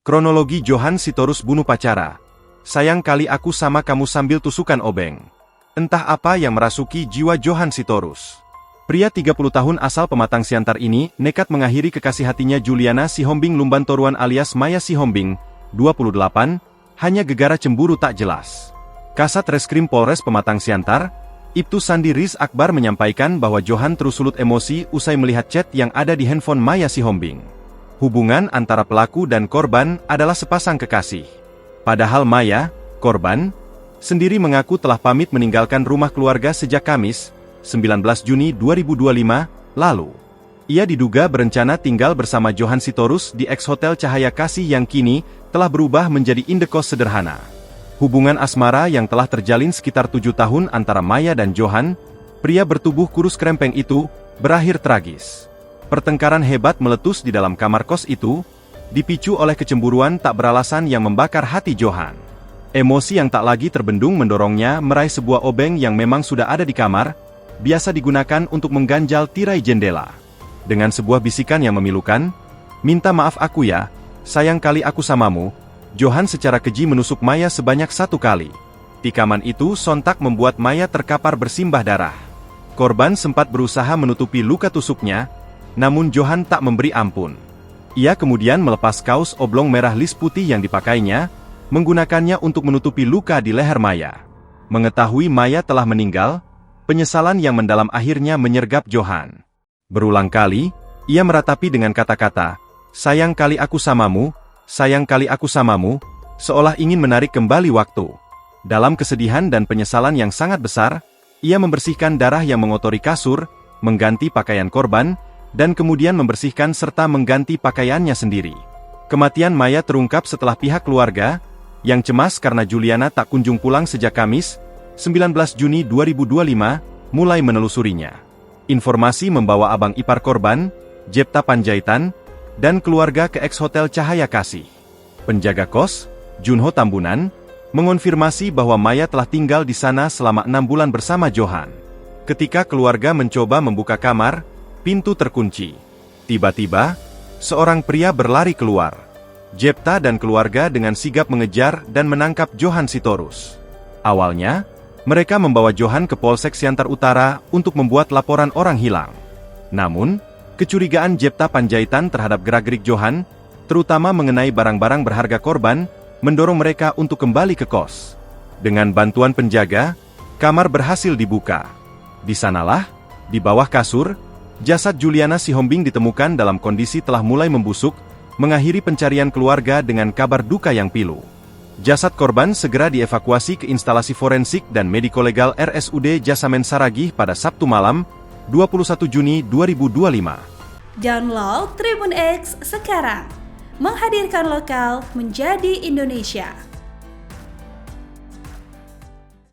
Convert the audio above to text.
Kronologi Johan Sitorus bunuh pacara. Sayang kali aku sama kamu sambil tusukan obeng. Entah apa yang merasuki jiwa Johan Sitorus. Pria 30 tahun asal Pematang Siantar ini nekat mengakhiri kekasih hatinya Juliana Sihombing Lumbantoruan alias Maya Sihombing, 28, hanya gegara cemburu tak jelas. Kasat Reskrim Polres Pematang Siantar, Ibtu Sandi Riz Akbar menyampaikan bahwa Johan terus sulut emosi usai melihat chat yang ada di handphone Maya Sihombing. Hubungan antara pelaku dan korban adalah sepasang kekasih. Padahal Maya, korban, sendiri mengaku telah pamit meninggalkan rumah keluarga sejak Kamis, 19 Juni 2025, lalu. Ia diduga berencana tinggal bersama Johan Sitorus di ex-hotel Cahaya Kasih yang kini telah berubah menjadi indekos sederhana. Hubungan asmara yang telah terjalin sekitar 7 tahun antara Maya dan Johan, pria bertubuh kurus krempeng itu, berakhir tragis. Pertengkaran hebat meletus di dalam kamar kos itu, dipicu oleh kecemburuan tak beralasan yang membakar hati Johan. Emosi yang tak lagi terbendung mendorongnya meraih sebuah obeng yang memang sudah ada di kamar, biasa digunakan untuk mengganjal tirai jendela. Dengan sebuah bisikan yang memilukan, "Minta maaf aku ya, sayang kali aku samamu," Johan secara keji menusuk Maya sebanyak 1 kali. Tikaman itu sontak membuat Maya terkapar bersimbah darah. Korban sempat berusaha menutupi luka tusuknya, namun Johan tak memberi ampun. Ia kemudian melepas kaos oblong merah lis putih yang dipakainya, menggunakannya untuk menutupi luka di leher Maya. Mengetahui Maya telah meninggal, penyesalan yang mendalam akhirnya menyergap Johan. Berulang kali, ia meratapi dengan kata-kata, "Sayang kali aku samamu, sayang kali aku samamu," seolah ingin menarik kembali waktu. Dalam kesedihan dan penyesalan yang sangat besar, ia membersihkan darah yang mengotori kasur, mengganti pakaian korban, dan kemudian membersihkan serta mengganti pakaiannya sendiri. Kematian Maya terungkap setelah pihak keluarga, yang cemas karena Juliana tak kunjung pulang sejak Kamis, 19 Juni 2025, mulai menelusurinya. Informasi membawa abang ipar korban, Jepta Panjaitan, dan keluarga ke ex-hotel Cahaya Kasih. Penjaga kos, Junho Tambunan, mengonfirmasi bahwa Maya telah tinggal di sana selama 6 bulan bersama Johan. Ketika keluarga mencoba membuka kamar, pintu terkunci. Tiba-tiba, seorang pria berlari keluar. Jepta dan keluarga dengan sigap mengejar dan menangkap Johan Sitorus. Awalnya, mereka membawa Johan ke Polsek Siantar Utara untuk membuat laporan orang hilang. Namun, kecurigaan Jepta Panjaitan terhadap gerak-gerik Johan, terutama mengenai barang-barang berharga korban, mendorong mereka untuk kembali ke kos. Dengan bantuan penjaga, kamar berhasil dibuka. Di sanalah, di bawah kasur, jasad Juliana Sihombing ditemukan dalam kondisi telah mulai membusuk, mengakhiri pencarian keluarga dengan kabar duka yang pilu. Jasad korban segera dievakuasi ke instalasi forensik dan mediko-legal RSUD Jasamen Saragih pada Sabtu malam, 21 Juni 2025. Download Tribun X sekarang, menghadirkan lokal menjadi Indonesia.